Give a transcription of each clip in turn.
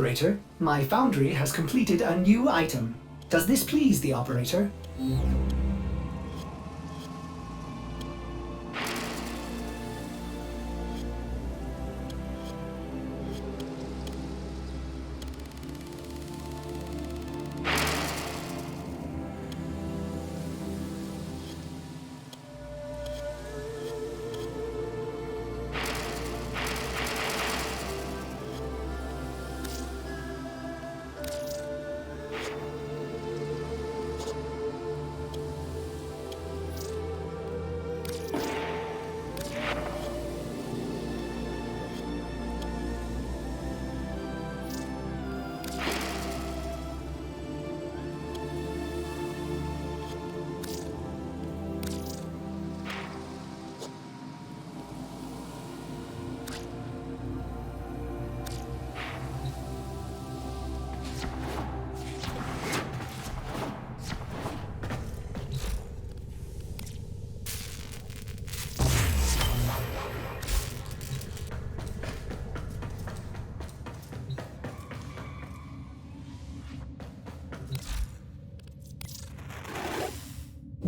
Operator, my foundry has completed a new item. Does this please the operator?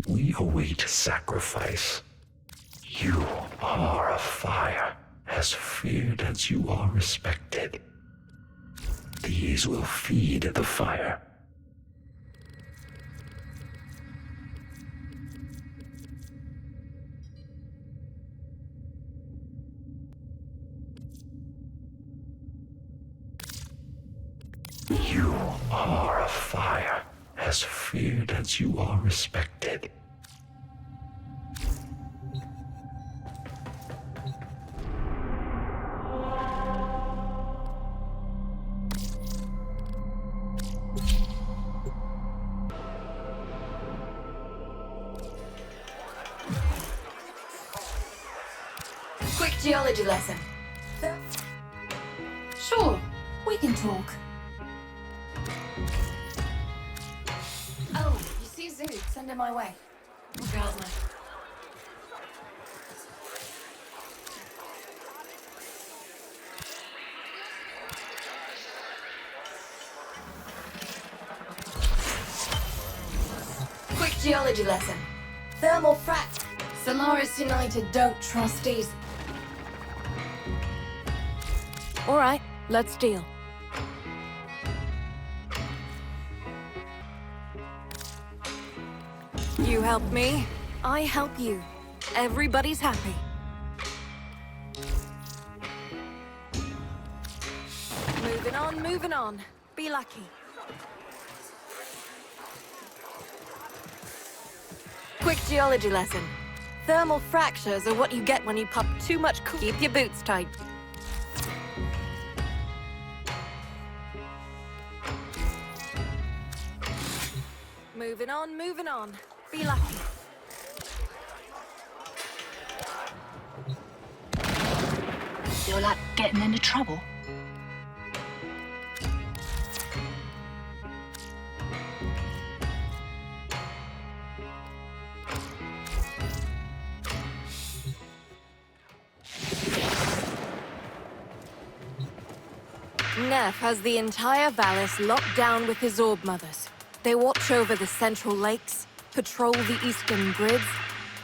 We await sacrifice. You are a fire, as feared as you are respected. These will feed the fire. You are a fire, as feared as you are respected. Quick geology lesson. Sure, we can talk. Oh, you see Zoo? Send him my way. Okay, I'll know. Quick geology lesson. Thermal frac. Solaris United don't trust these. All right, let's deal. You help me, I help you. Everybody's happy. Moving on. Be lucky. Quick geology lesson. Thermal fractures are what you get when you pump too much cool. Keep your boots tight. Moving on. Be lucky. You're like getting into trouble. Neff has the entire Valis locked down with his orb mothers. They watch over the central lakes, patrol the eastern grids.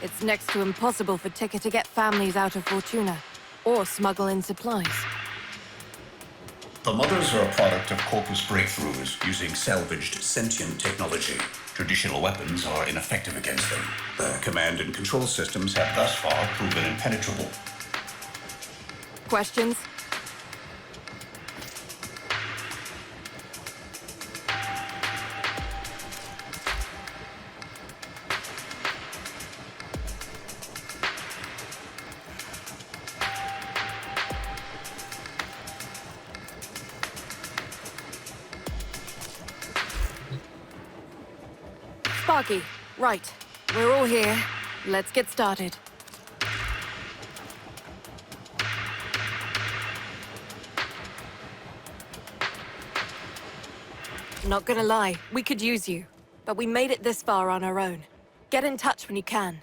It's next to impossible for Ticker to get families out of Fortuna, or smuggle in supplies. The mothers are a product of Corpus breakthroughs using salvaged sentient technology. Traditional weapons are ineffective against them. The command and control systems have thus far proven impenetrable. Questions? Sparky, right. We're all here. Let's get started. Not gonna lie, we could use you. But we made it this far on our own. Get in touch when you can.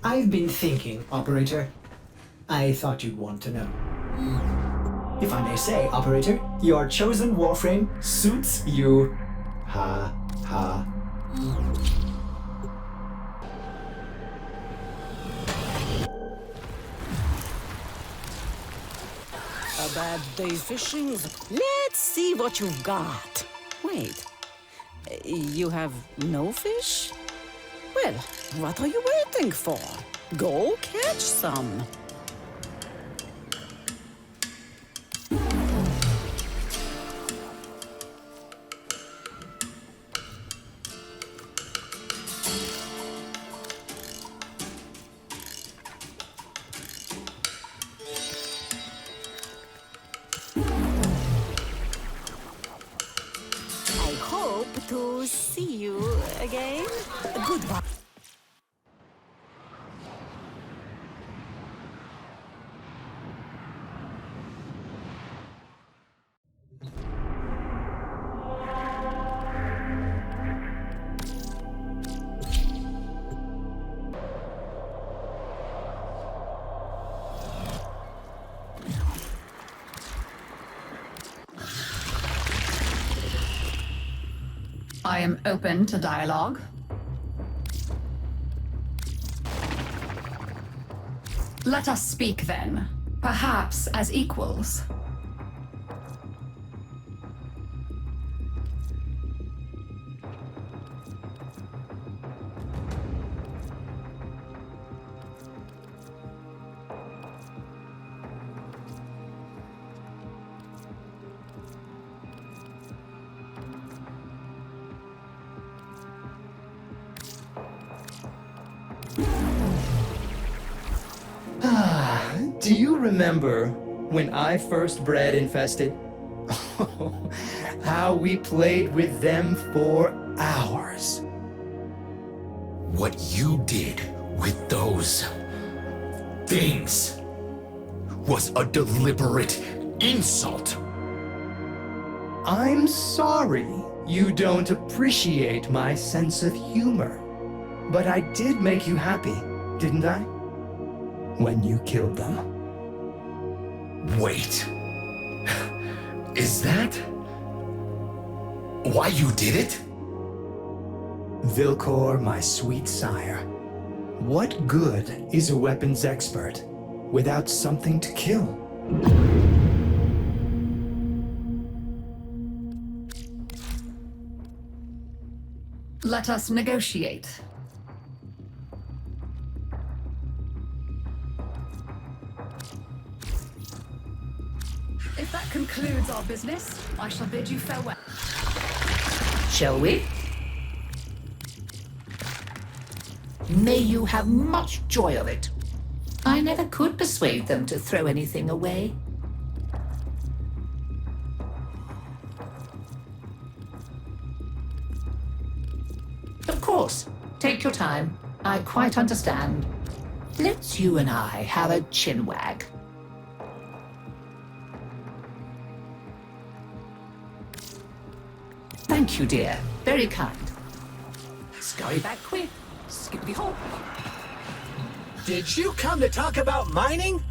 I've been thinking, Operator. I thought you'd want to know. If I may say, Operator, your chosen Warframe suits you. Ha, ha. A bad day fishing? Let's see what you've got. Wait, you have no fish? Well, what are you waiting for? Go catch some. I hope to see you again. Goodbye. I am open to dialogue. Let us speak then, perhaps as equals. Do you remember when I first bred infested? How we played with them for hours. What you did with those things was a deliberate insult. I'm sorry you don't appreciate my sense of humor. But I did make you happy, didn't I? When you killed them. Wait. Is that why you did it? Vilcor, my sweet sire. What good is a weapons expert without something to kill? Let us negotiate. If that concludes our business, I shall bid you farewell. Shall we? May you have much joy of it. I never could persuade them to throw anything away. Of course, take your time. I quite understand. Let's you and I have a chinwag. Thank you, dear. Very kind. Scurry back quick. Skippity hop. Did you come to talk about mining?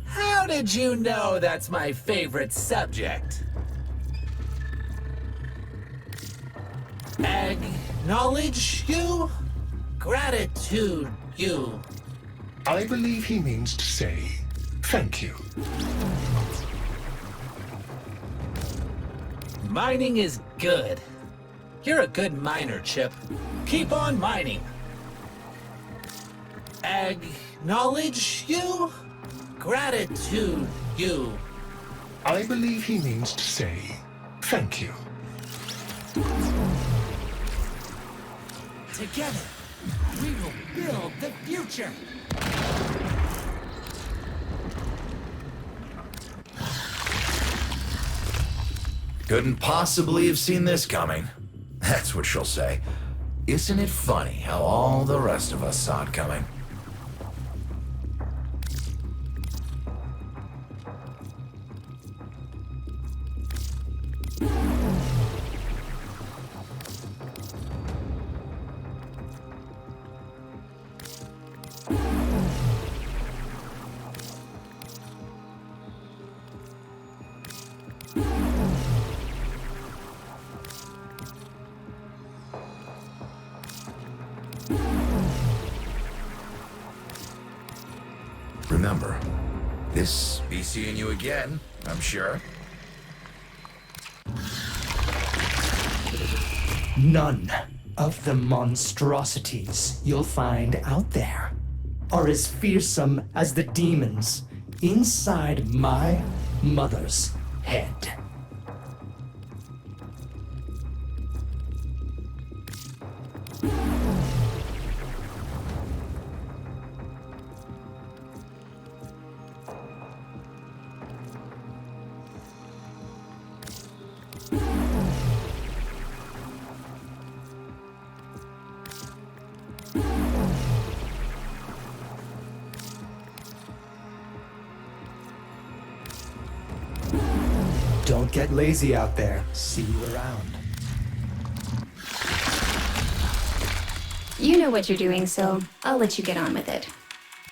How did you know that's my favorite subject? Acknowledge you? Gratitude you. I believe he means to say thank you. Mining is good. You're a good miner, Chip. Keep on mining. Acknowledge you? Gratitude you. I believe he means to say thank you. Together, we will build the future. Couldn't possibly have seen this coming. That's what she'll say. Isn't it funny how all the rest of us saw it coming? this. Be seeing you again, I'm sure. None of the monstrosities you'll find out there are as fearsome as the demons inside my mother's head. Don't get lazy out there. See you around. You know what you're doing, so I'll let you get on with it.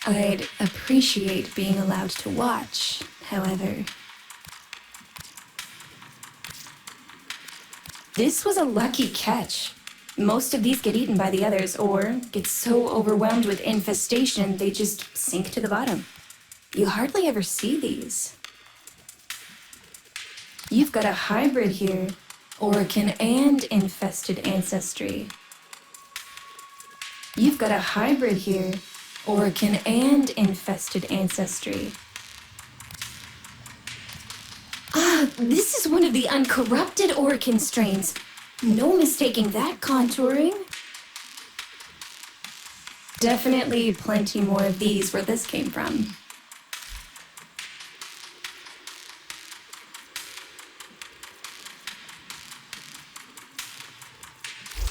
I'd appreciate being allowed to watch, however. This was a lucky catch. Most of these get eaten by the others, or get so overwhelmed with infestation they just sink to the bottom. You hardly ever see these. You've got a hybrid here, Orcan and infested ancestry. You've got a hybrid here, Orcan and infested ancestry. Ah, this is one of the uncorrupted Orcan strains. No mistaking that contouring. Definitely plenty more of these where this came from.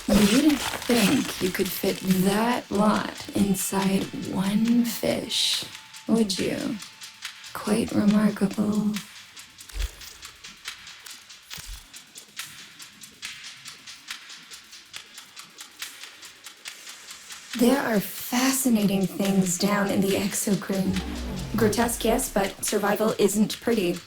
You wouldn't think you could fit that lot inside one fish, would you? Quite remarkable. There are fascinating things down in the exocrine. Grotesque, yes, but survival isn't pretty.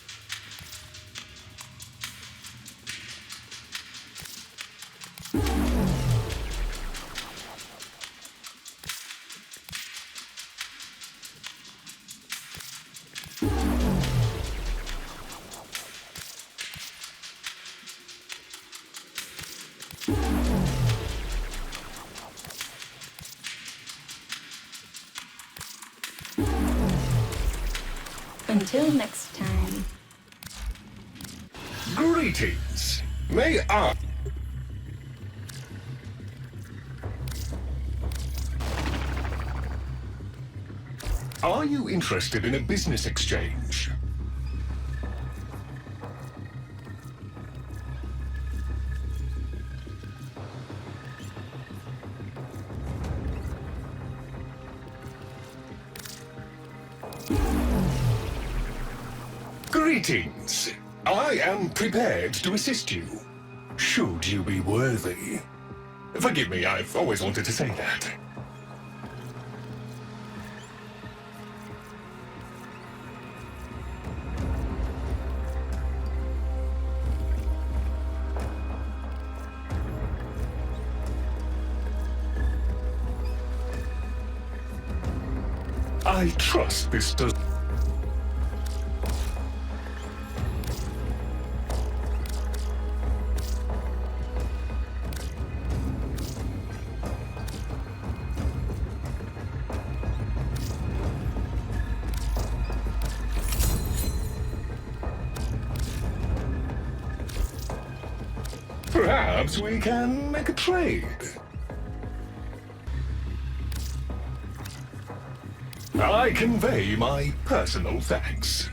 Until next time. Greetings. May I... Are you interested in a business exchange? Greetings. I am prepared to assist you, should you be worthy. Forgive me, I've always wanted to say that. I trust this does... Perhaps we can make a trade. I convey my personal thanks.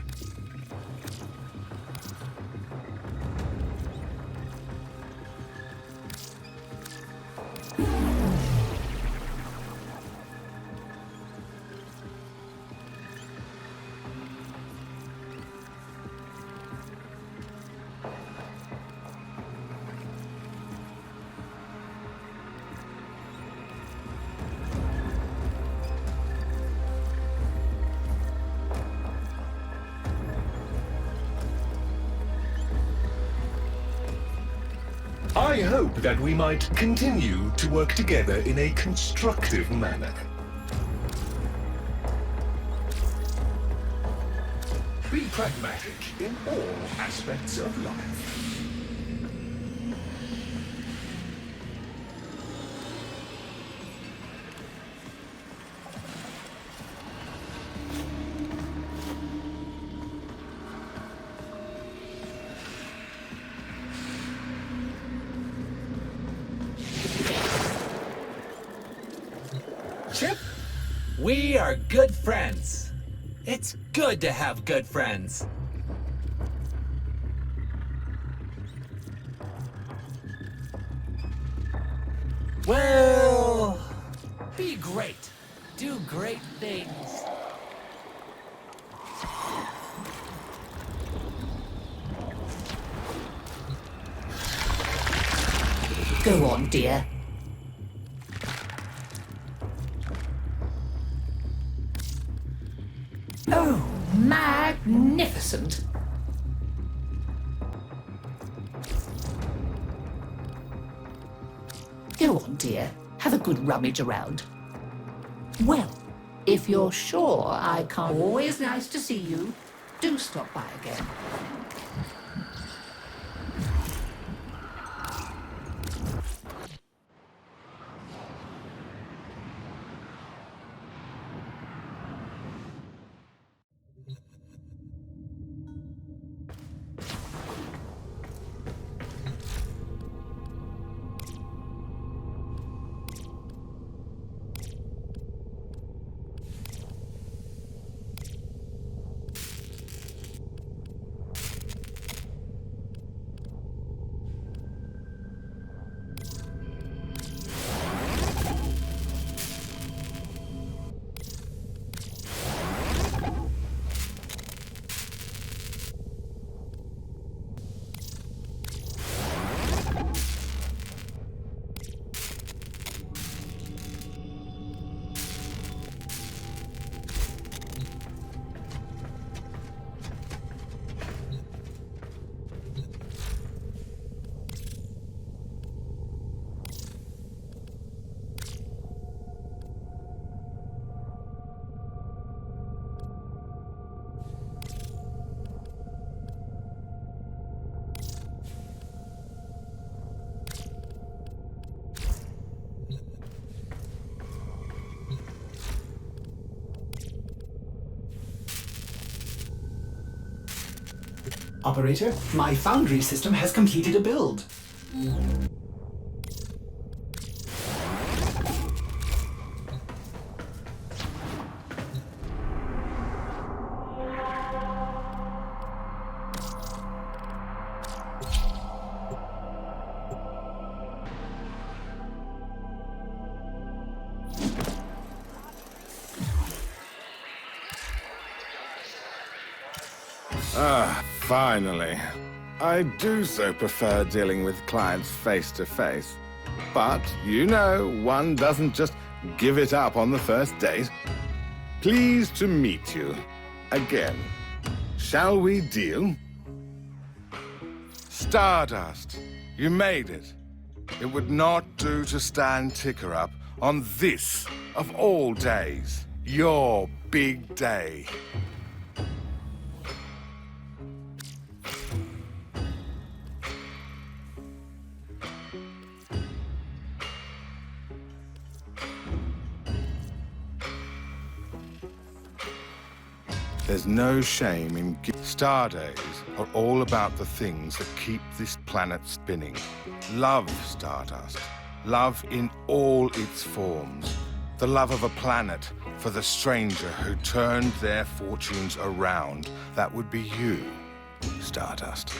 I hope that we might continue to work together in a constructive manner. Be pragmatic in all aspects of life. Chip, we are good friends. It's good to have good friends. Well, be great. Do great things. Go on, dear. Oh, magnificent. Go on, dear. Have a good rummage around. Well, if you're sure I can't... Always nice to see you. Do stop by again. Operator, my foundry system has completed a build. Finally. I do so prefer dealing with clients face to face. But, you know, one doesn't just give it up on the first date. Pleased to meet you. Again. Shall we deal? Stardust, you made it. It would not do to stand ticker up on this, of all days, your big day. There's no shame in Star Days are all about the things that keep this planet spinning. Love, Stardust. Love in all its forms. The love of a planet for the stranger who turned their fortunes around. That would be you, Stardust.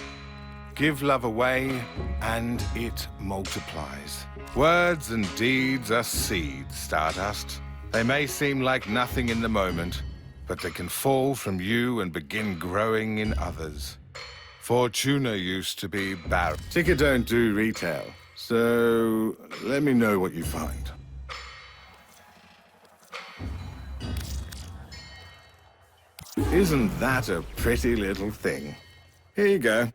Give love away, and it multiplies. Words and deeds are seeds, Stardust. They may seem like nothing in the moment, but they can fall from you and begin growing in others. Fortuna used to be barren. Ticker don't do retail, so let me know what you find. Isn't that a pretty little thing? Here you go.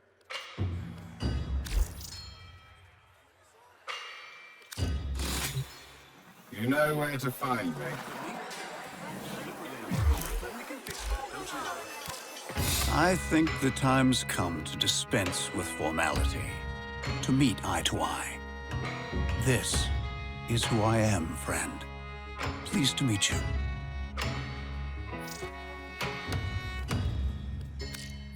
You know where to find me. I think the time's come to dispense with formality, to meet eye to eye. This is who I am, friend. Pleased to meet you.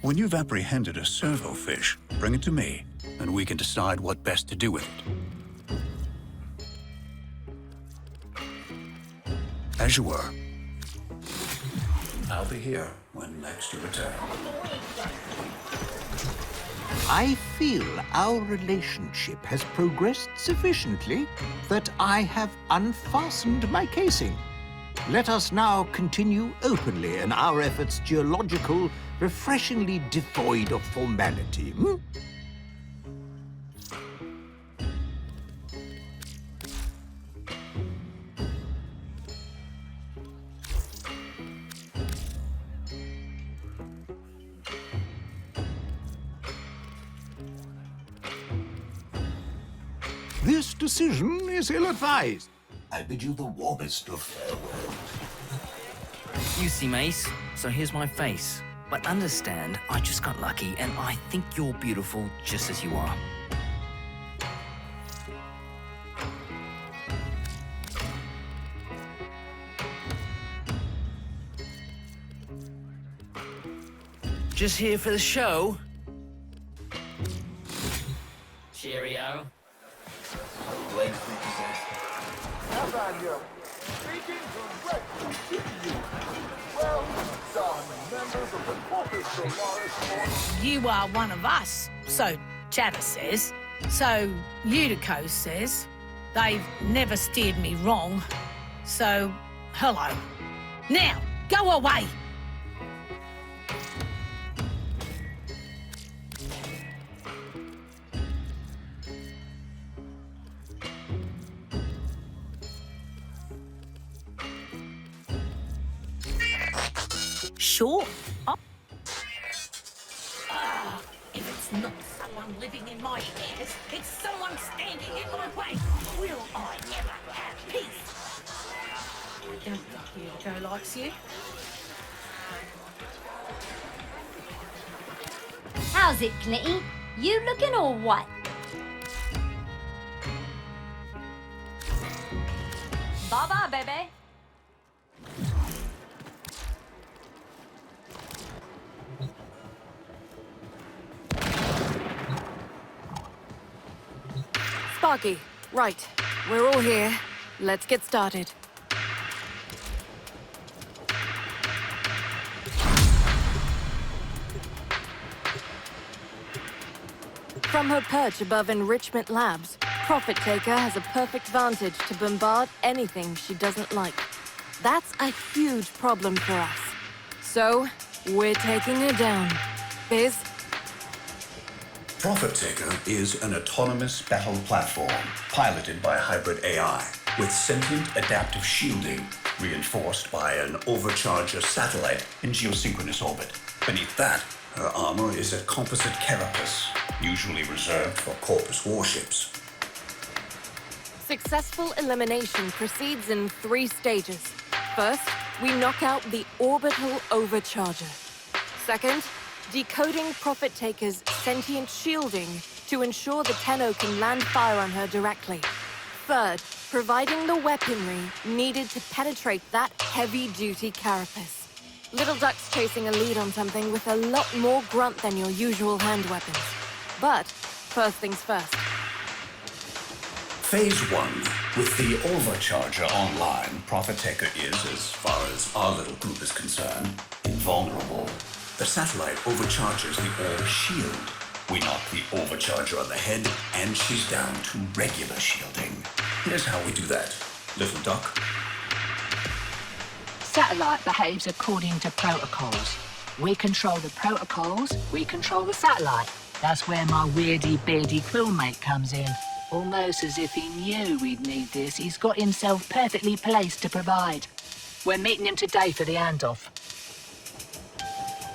When you've apprehended a servofish, bring it to me, and we can decide what best to do with it. As you were. I'll be here when next you return. I feel our relationship has progressed sufficiently that I have unfastened my casing. Let us now continue openly in our efforts geological, refreshingly devoid of formality. This decision is ill-advised. I bid you the warmest of farewell. You see, Mace, so here's my face. But understand, I just got lucky, and I think you're beautiful just as you are. Just here for the show? Cheerio. Speaking directly to you. Well done, members of the Corpus Solaris Force. You are one of us, so Chatter says. So Utico says. They've never steered me wrong. So, hello. Now, go away! Sure. If it's not someone living in my ears, it's someone standing in my way. Will I ever have peace? I don't think Utico likes you. How's it, Clitty? You looking or what? Bye-bye, baby. Sparky, right. We're all here. Let's get started. From her perch above Enrichment Labs, Profit Taker has a perfect vantage to bombard anything she doesn't like. That's a huge problem for us. So, we're taking her down. Biz? Profit Taker is an autonomous battle platform piloted by hybrid AI with sentient adaptive shielding reinforced by an overcharger satellite in geosynchronous orbit. Beneath that, her armor is a composite carapace, usually reserved for Corpus warships. Successful elimination proceeds in 3 stages. First, we knock out the orbital overcharger. Second, decoding Profit Taker's sentient shielding to ensure the Tenno can land fire on her directly. Third, providing the weaponry needed to penetrate that heavy-duty carapace. Little Duck's chasing a lead on something with a lot more grunt than your usual hand weapons. But, first things first. Phase 1. With the overcharger online, Profit Taker is, as far as our little group is concerned, invulnerable. The satellite overcharges the orb shield. We knock the overcharger on the head, and she's down to regular shielding. Here's how we do that. Little Duck. Satellite behaves according to protocols. We control the protocols, we control the satellite. That's where my weirdy-beardy crewmate comes in. Almost as if he knew we'd need this, he's got himself perfectly placed to provide. We're meeting him today for the handoff.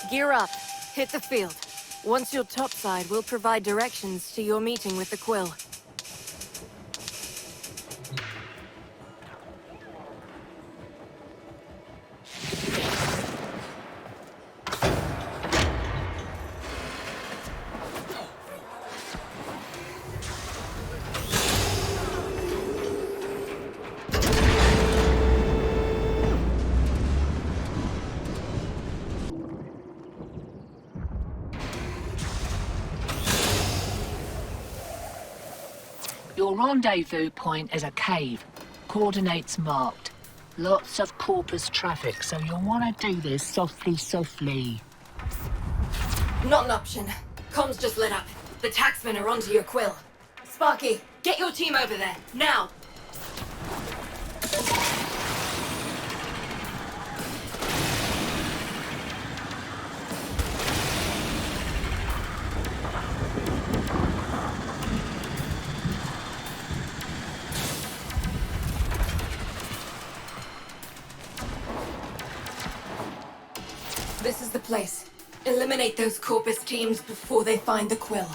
Gear up. Hit the field. Once you're topside, we'll provide directions to your meeting with the Quill. Your rendezvous point is a cave. Coordinates marked. Lots of corpus traffic, so you'll want to do this softly. Not an option. Comms just lit up. The taxmen are onto your quill. Sparky, get your team over there, now! This is the place. Eliminate those corpus teams before they find the quill.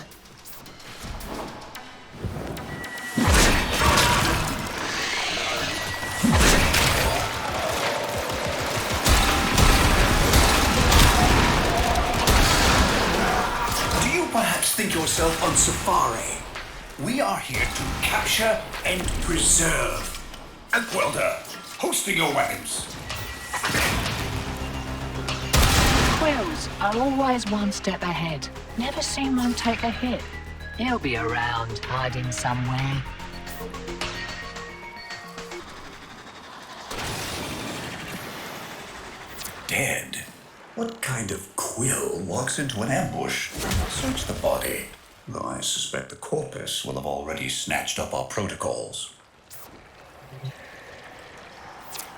Do you perhaps think yourself on safari? We are here to capture and preserve. And Welder, hosting your weapons. Quills are always one step ahead. Never seen one take a hit. He'll be around, hiding somewhere. Dead? What kind of quill walks into an ambush? Search the body. Though I suspect the corpus will have already snatched up our protocols.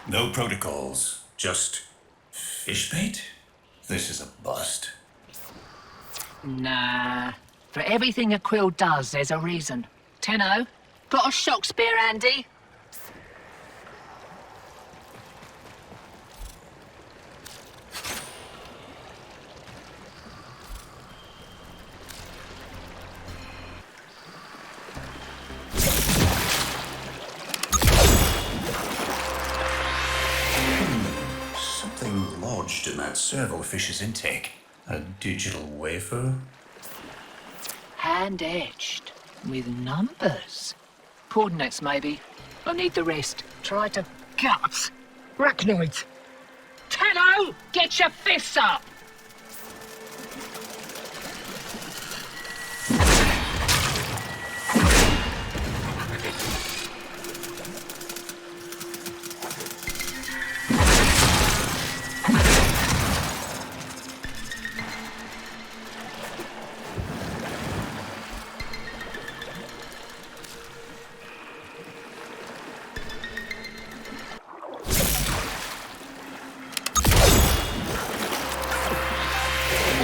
No protocols, just fish bait? This is a bust. Nah. For everything a quill does, there's a reason. Tenno, got a shock spear handy? Something lodged in that servofish's intake. A digital wafer? Hand-etched. With numbers. Coordinates, maybe. I need the rest. Try to gut. Arachnoids. Tenno, get your fists up!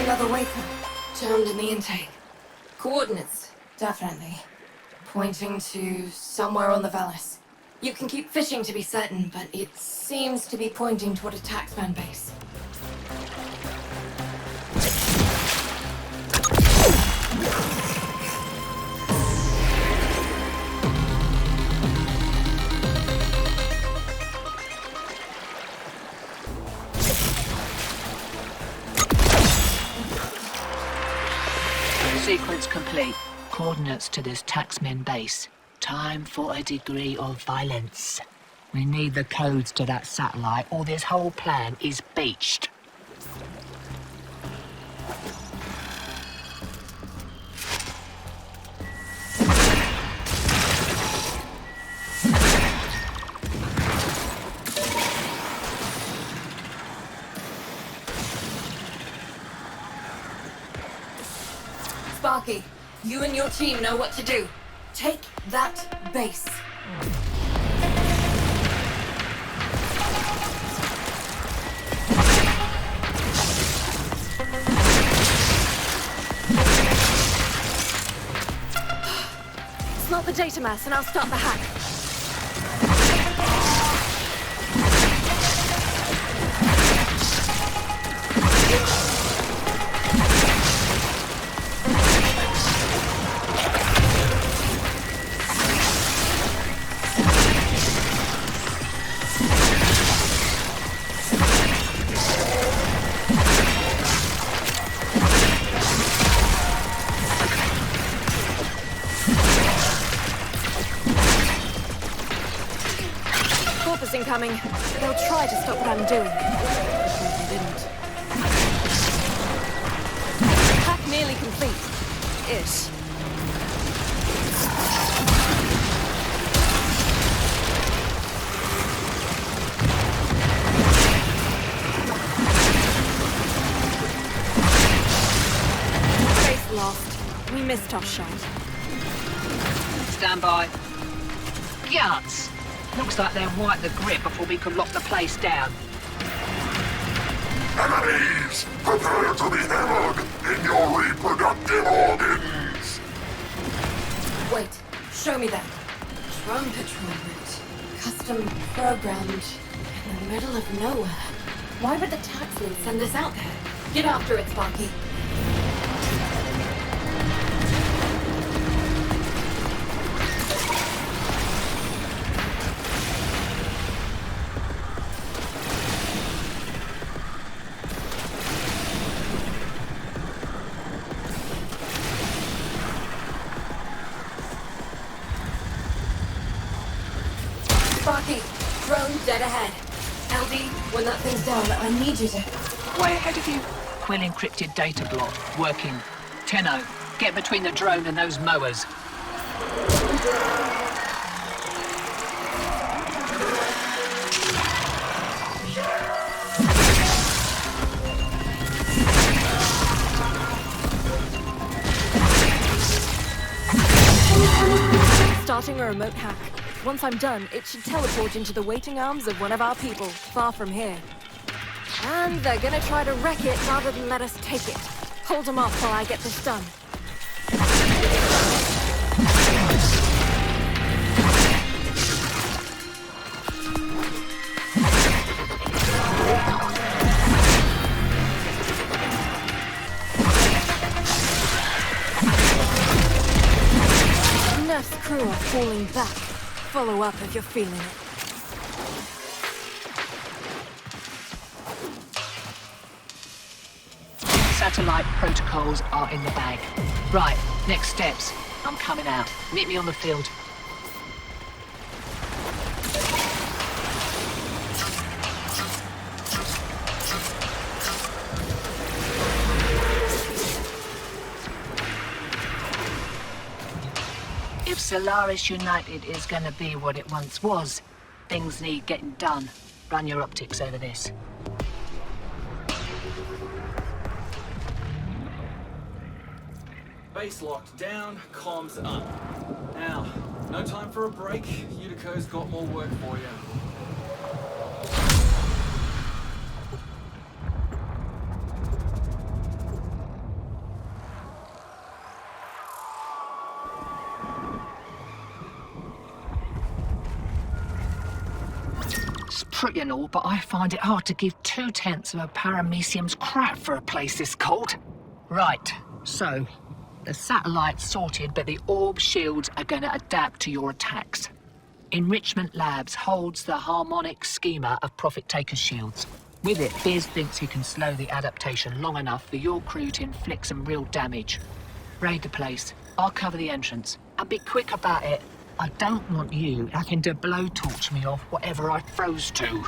Another wafer. Jammed in the intake. Coordinates, definitely. Pointing to somewhere on the Valis. You can keep fishing to be certain, but it seems to be pointing toward a taxman base. Sequence complete. Coordinates to this taxman base. Time for a degree of violence. We need the codes to that satellite, or this whole plan is beached. Sparky, you and your team know what to do. Take that base. Slot the data mass and I'll start the hack. Incoming. They'll try to stop what I'm doing. But they didn't. Hack nearly complete. Ish. mistoss shot. Stand by. Guts! Looks like they'll wipe the grip before we can lock the place down. Enemies, prepare to be hammered in your reproductive organs! Wait, show me that. Drone patrol route. Custom programmed in the middle of nowhere. Why would the taxman send us out there? Get after it, Sparky. Sparky, drone dead ahead. LD, when that thing's down, I need you to... Way ahead of you. Quill encrypted data block. Working. Tenno, get between the drone and those mowers. Starting a remote hack. Once I'm done, it should teleport into the waiting arms of one of our people, far from here. And they're gonna try to wreck it rather than let us take it. Hold them off while I get this done. Nurse crew are falling back. Follow up if you're feeling it. Satellite protocols are in the bag. Right, next steps. I'm coming out. Meet me on the field. If Solaris United is gonna be what it once was, things need getting done. Run your optics over this. Base locked down, comms up. Now, no time for a break. Utico's got more work for you. It's pretty and all, but I find it hard to give 2/10 of a paramecium's crap for a place this cold. Right, so... the satellite's sorted, but the orb shields are going to adapt to your attacks. Enrichment Labs holds the harmonic schema of Profit Taker's shields. With it, Biz thinks he can slow the adaptation long enough for your crew to inflict some real damage. Raid the place. I'll cover the entrance. And be quick about it. I don't want you having to blowtorch me off whatever I froze to.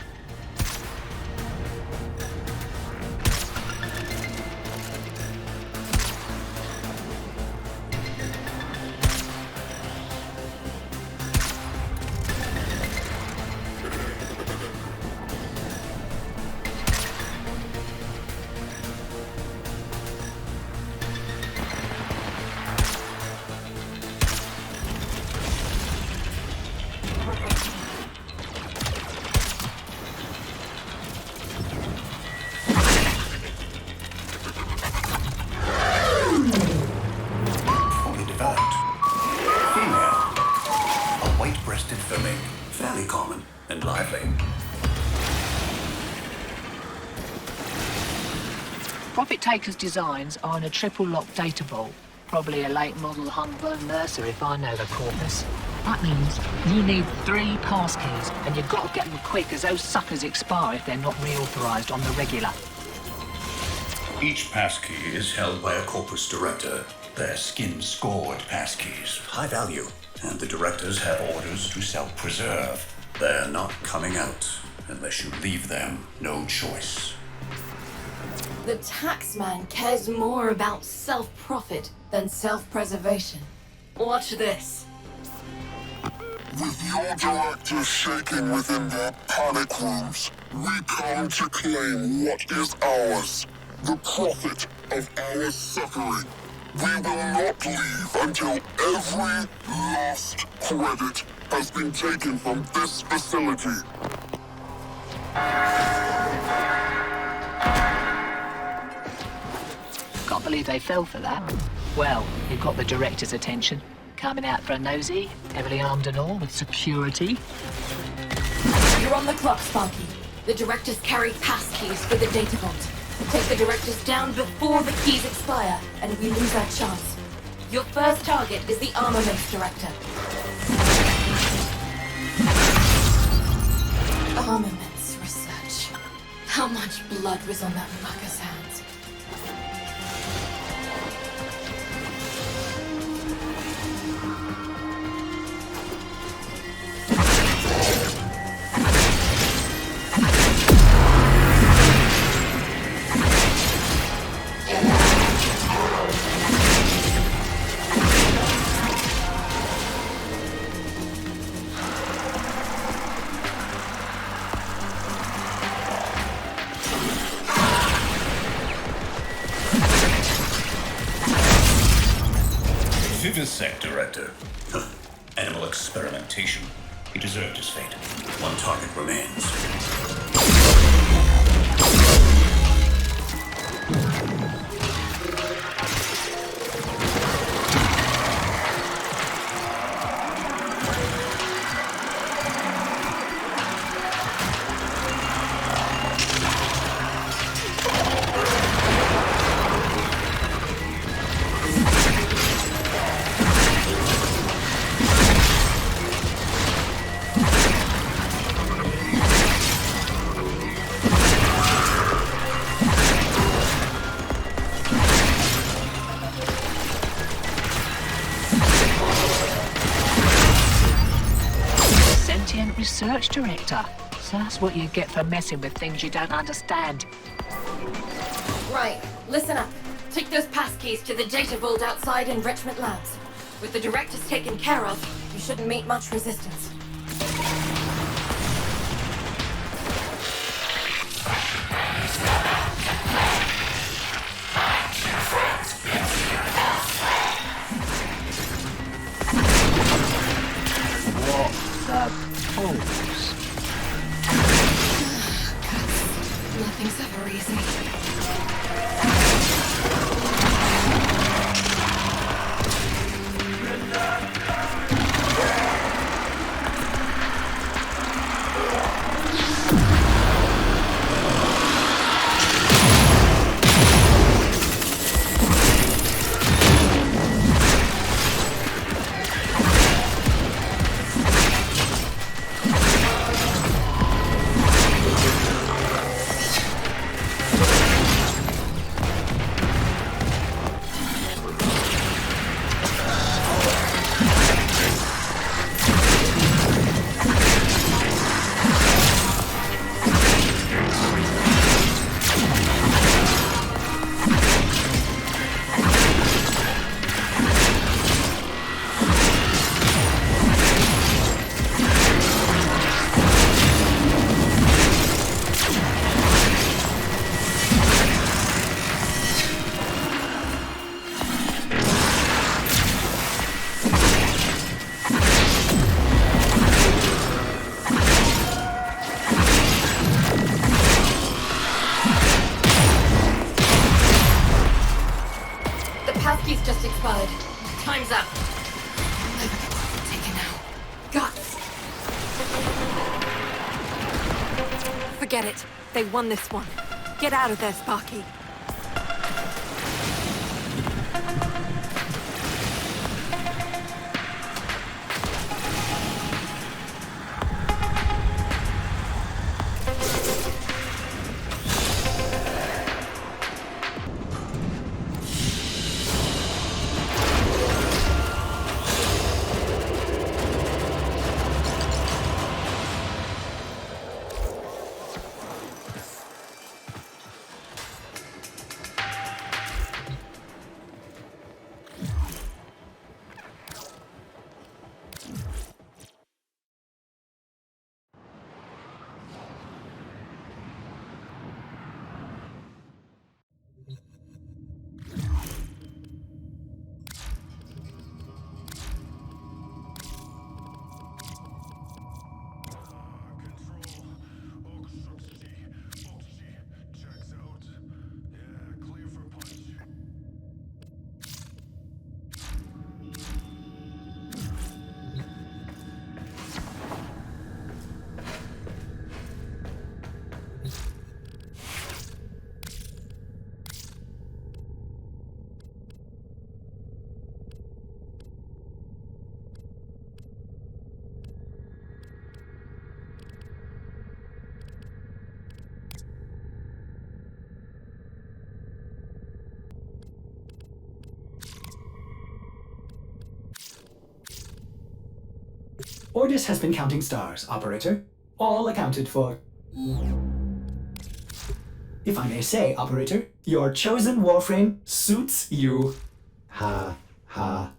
Profit Taker's designs are in a triple-lock data vault. Probably a late model Humble Mercer if I know the corpus. That means you need 3 passkeys, and you've got to get them quick as those suckers expire if they're not reauthorized on the regular. Each passkey is held by a corpus director. They're skin-scored passkeys, high value, and the directors have orders to self-preserve. They're not coming out unless you leave them no choice. The taxman cares more about self-profit than self-preservation. Watch this. With your directors shaking within their panic rooms, we come to claim what is ours. The profit of our suffering. We will not leave until every last credit has been taken from this facility. Can't believe they fell for that. Well, you've got the director's attention. Coming out for a nosy, heavily armed and all, with security. You're on the clock, Sparky. The directors carry passkeys for the data vault. Take the directors down before the keys expire, and we lose our chance. Your first target is the armaments director. Armaments research. How much blood was on that fucker's hands? Vivisect, Director. Animal experimentation. He deserved his fate. One target remains. Research director. So that's what you get for messing with things you don't understand. Right, listen up. Take those passkeys to the data vault outside Enrichment Labs. With the directors taken care of, you shouldn't meet much resistance. Nothing's ever easy. Passkeys just expired. Time's up. Never get taken out. Guts. Forget it. They won this one. Get out of there, Sparky. Ordis has been counting stars, Operator. All accounted for. If I may say, Operator, your chosen Warframe suits you. Ha, ha.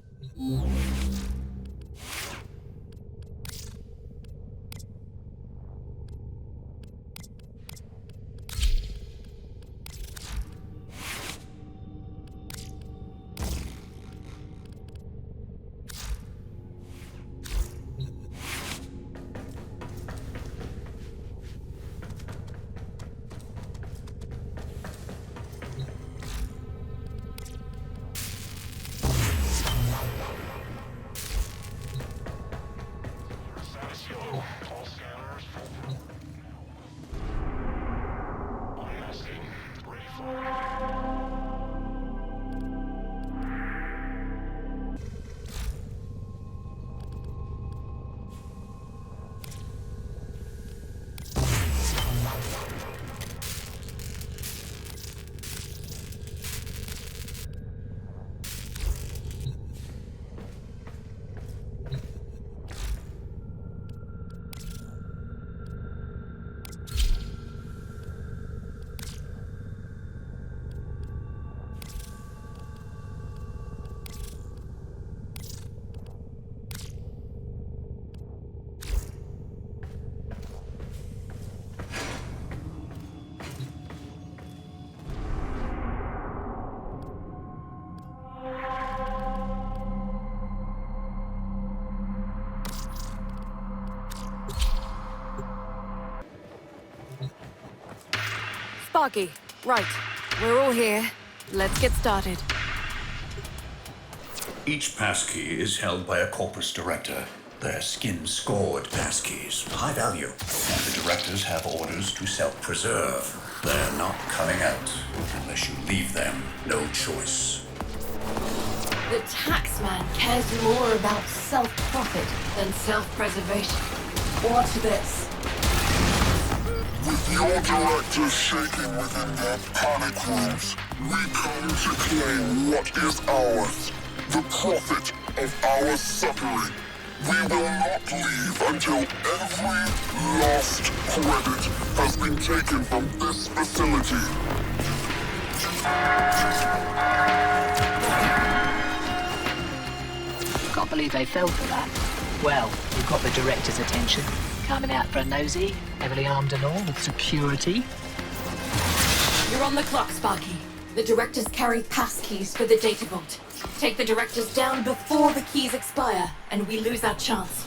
Sparky, right. We're all here. Let's get started. Each passkey is held by a corpus director. They're skin-scored passkeys, high value. And the directors have orders to self-preserve. They're not coming out unless you leave them no choice. The taxman cares more about self-profit than self-preservation. Watch this. With your directors shaking within their panic rooms, we come to claim what is ours. The profit of our suffering. We will not leave until every last credit has been taken from this facility. Can't believe they fell for that. Well, we've got the director's attention. Coming out for a nosy, heavily armed and all, with security. You're on the clock, Sparky. The directors carry passkeys for the data vault. Take the directors down before the keys expire, and we lose our chance.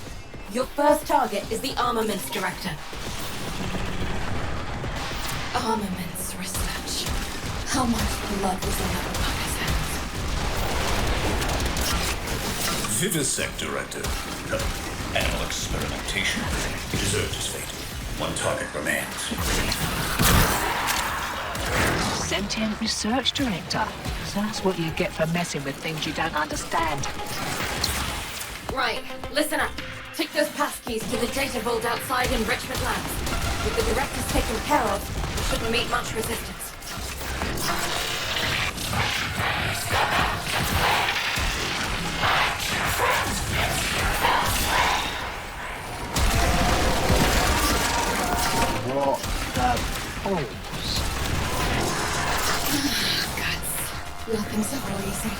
Your first target is the armaments director. Armaments research. How much blood was in that fucker's hands? Vivisect director. Animal experimentation. He deserved his fate. One target remains. Sentient research director. So that's what you get for messing with things you don't understand. Right, listen up. Take those passkeys to the data vault outside Enrichment Labs. With the directors taken care of, you shouldn't meet much resistance. What the balls? Guts. Nothing's ever easy.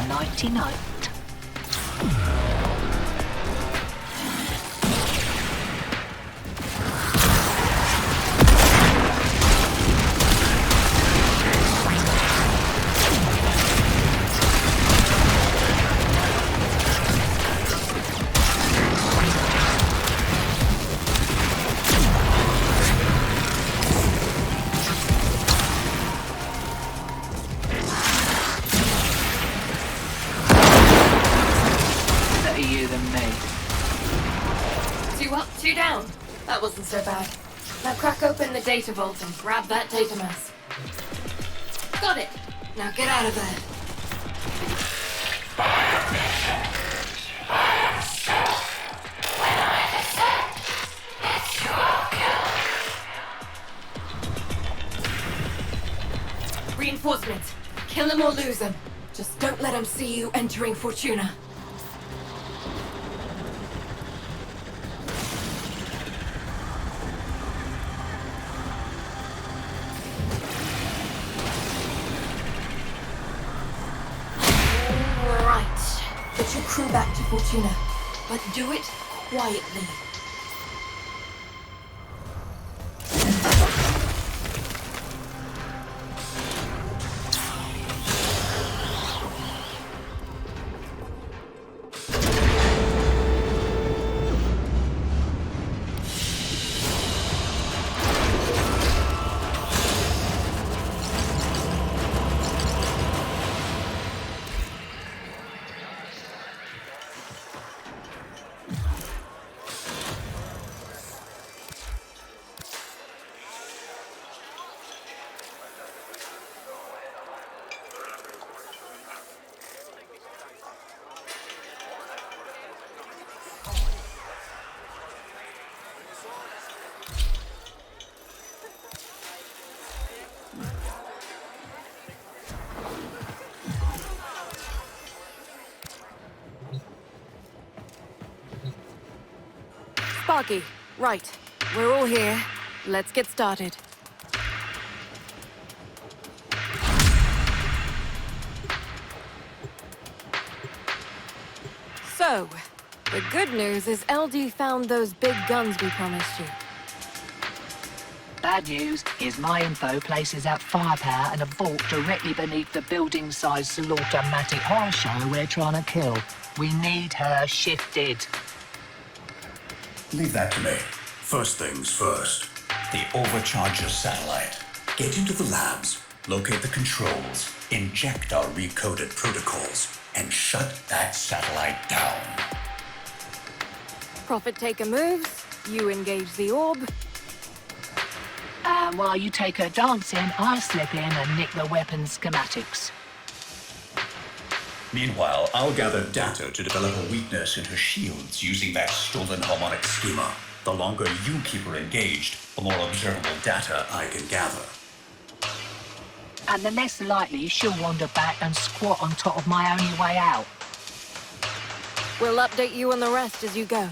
Nighty-night. Two down. That wasn't so bad. Now crack open the data vault and grab that data mass. Got it. Now get out of there. Reinforcements. Kill him or lose him. Just don't let him see you entering Fortuna. Right. Get your crew back to Fortuna, but do it quietly. Sparky, right. We're all here. Let's get started. So, the good news is LD found those big guns we promised you. Bad news is my info places out firepower in a vault directly beneath the building-sized slaughter-matic horror show we're trying to kill. We need her shifted. Leave that to me. First things first. The Overcharger satellite. Get into the labs, locate the controls, inject our recoded protocols, and shut that satellite down. Prophet Taker moves, you engage the orb. And while you take her dancing, I slip in and nick the weapons schematics. Meanwhile, I'll gather data to develop a weakness in her shields using that stolen harmonic schema. The longer you keep her engaged, the more observable data I can gather. And the less likely she'll wander back and squat on top of my only way out. We'll update you on the rest as you go.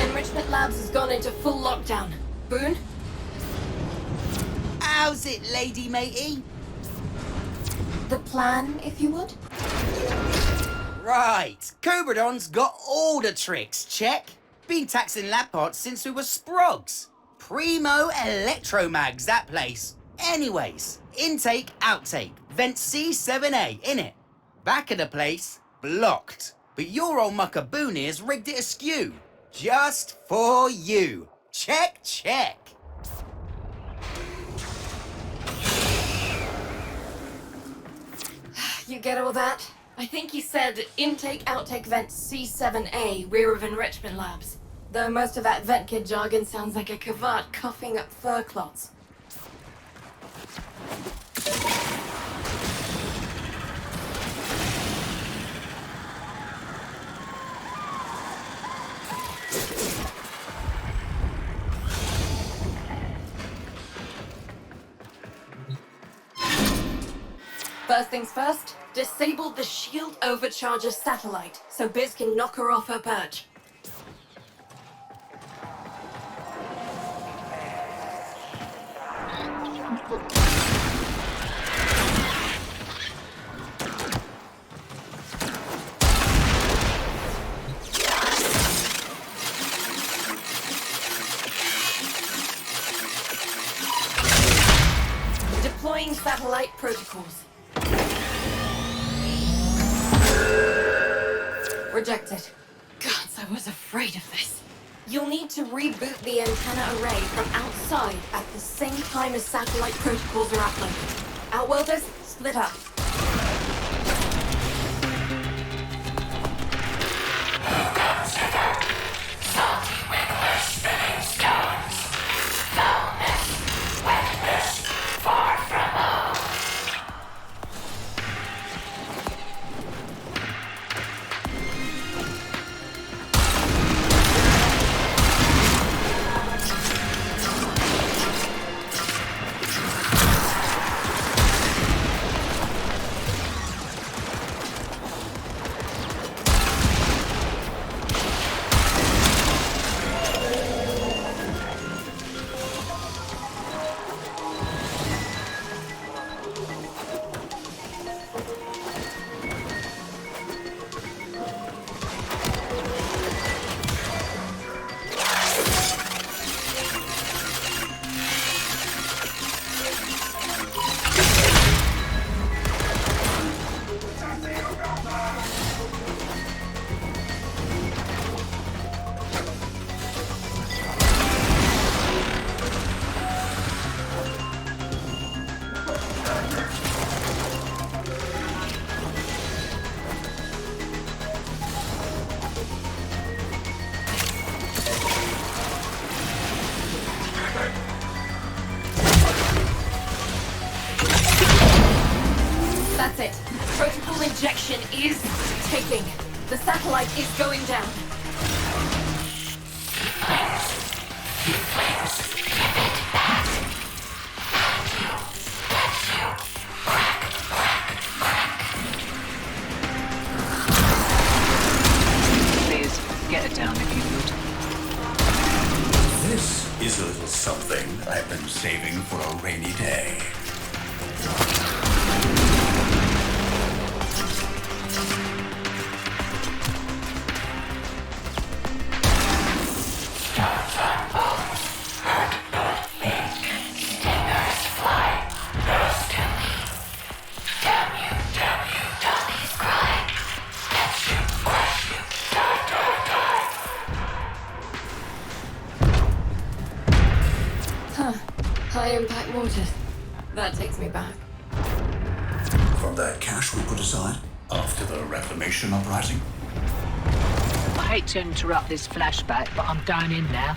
Enrichment Labs has gone into full lockdown. Boone? How's it, lady matey? The plan, if you would? Right, Cobradon's got all the tricks, check. Been taxing lab parts since we were sprogs. Primo electromags, that place. Anyways, intake, outtake, vent C7A, innit? Back of the place, blocked. But your old mucker Boone here's rigged it askew. Just for you. Check, check. You get all that? I think he said intake, outtake, vent C7A, rear of Enrichment Labs. Though most of that vent kid jargon sounds like a cavart coughing up fur clots. First things first, disable the shield overcharger satellite so Biz can knock her off her perch. Deploying satellite protocols. Rejected. Gods, I was afraid of this. You'll need to reboot the antenna array from outside at the same time as satellite protocols are uploaded. Outworlders, split up. That's it. Protocol injection is taking. The satellite is going down. Please, get it down if you would. This is a little something I've been saving for a rainy day. High impact mortars. That takes me back. From that cash we put aside after the reclamation uprising. I hate to interrupt this flashback, but I'm going in now.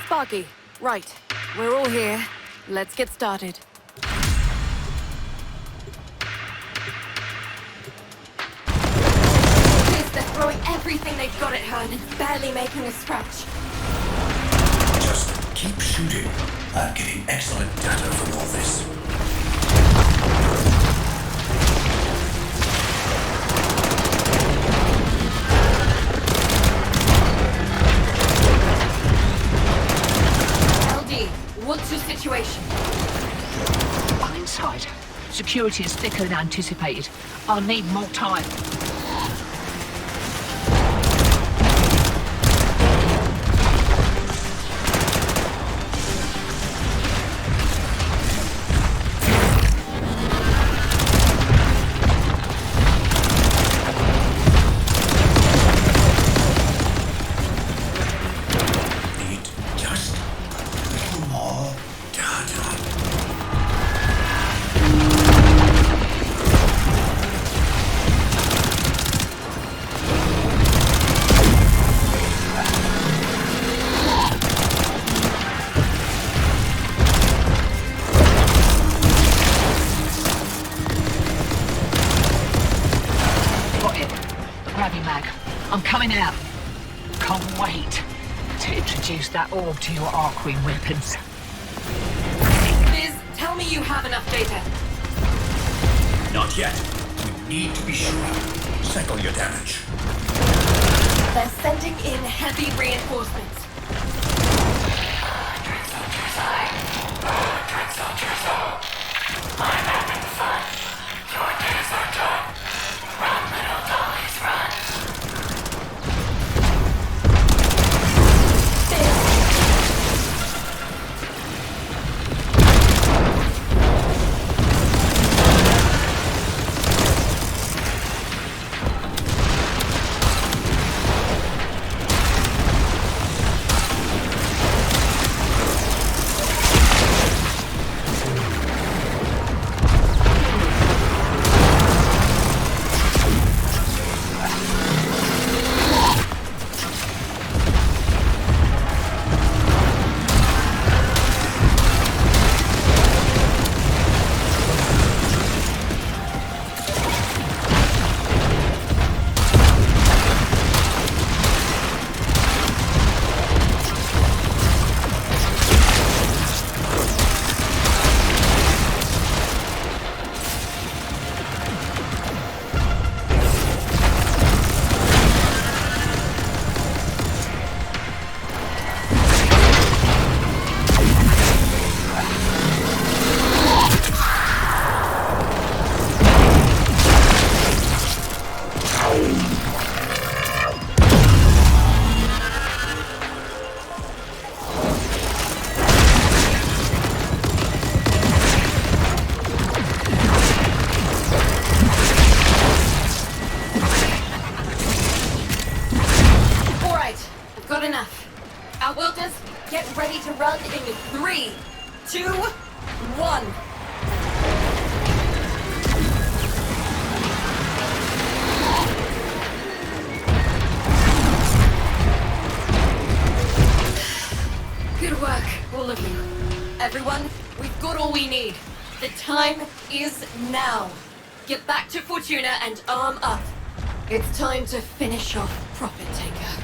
Sparky, right. We're all here. Let's get started. They're throwing everything they've got at her and it's barely making a scratch. Just keep shooting. I'm getting excellent data from all this. What's your situation? I'm inside. Security is thicker than anticipated. I'll need more time. I'm coming out. Can't wait to introduce that orb to your Arquine weapons. Liz, tell me you have enough data. Not yet. We need to be sure. Cycle your damage. They're sending in heavy reinforcements. I'm having fun. Your days are done. Run, little dollies, run. start in 3, 2, 1. Good work, all of you. Everyone, we've got all we need. The time is now. Get back to Fortuna and arm up. It's time to finish off Profit Taker.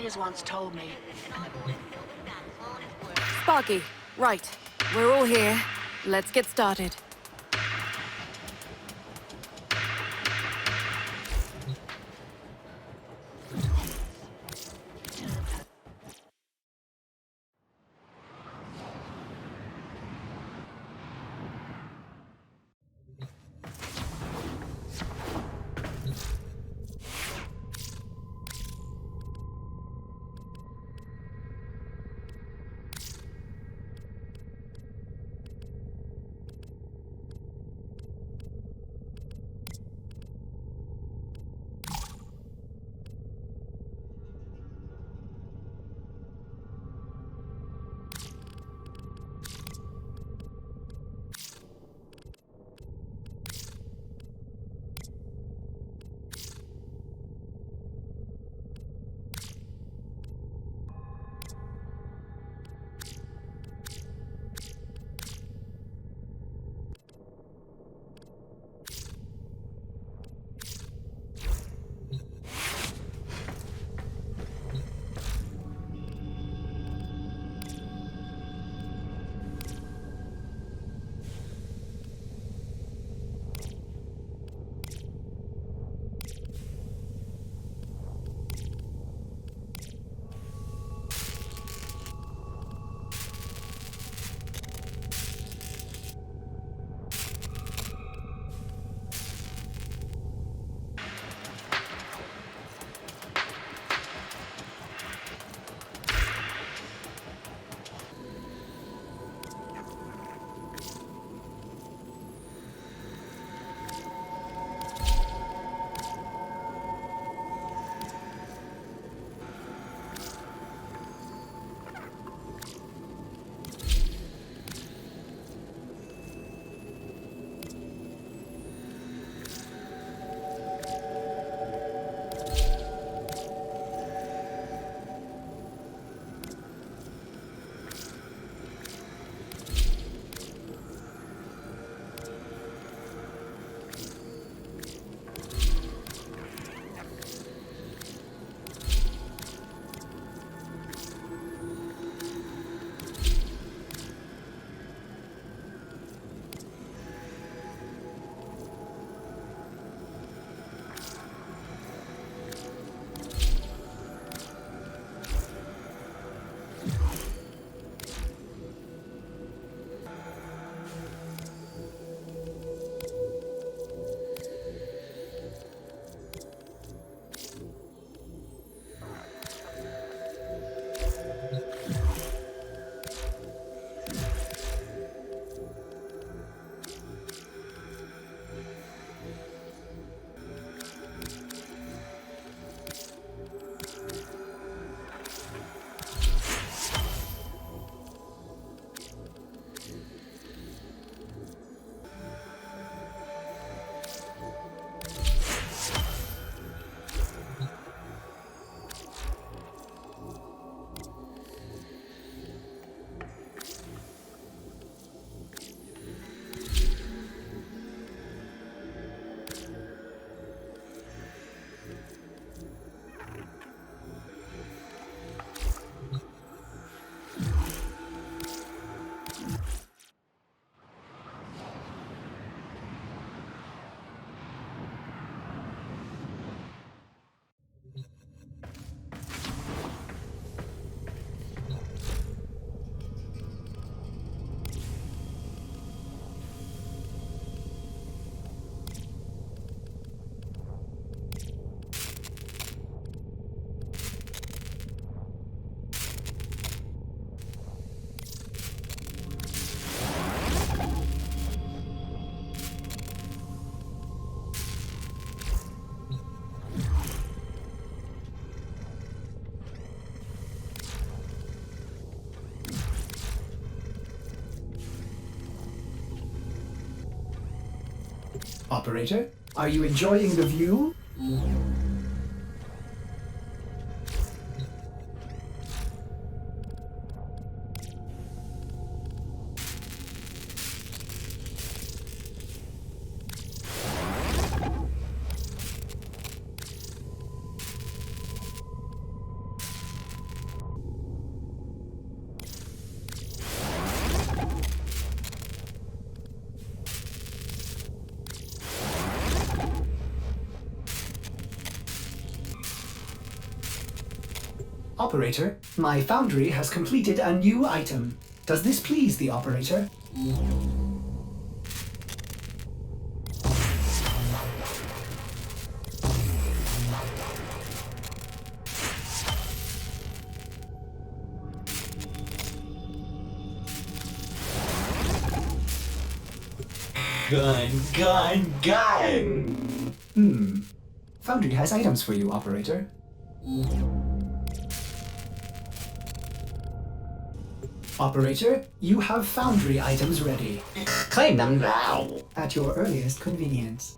Liz once told me. Sparky, right. We're all here. Let's get started. Operator, are you enjoying the view? Operator, my foundry has completed a new item. Does this please the operator? Gun! Foundry has items for you, operator. Operator, you have foundry items ready. Claim them now. At your earliest convenience.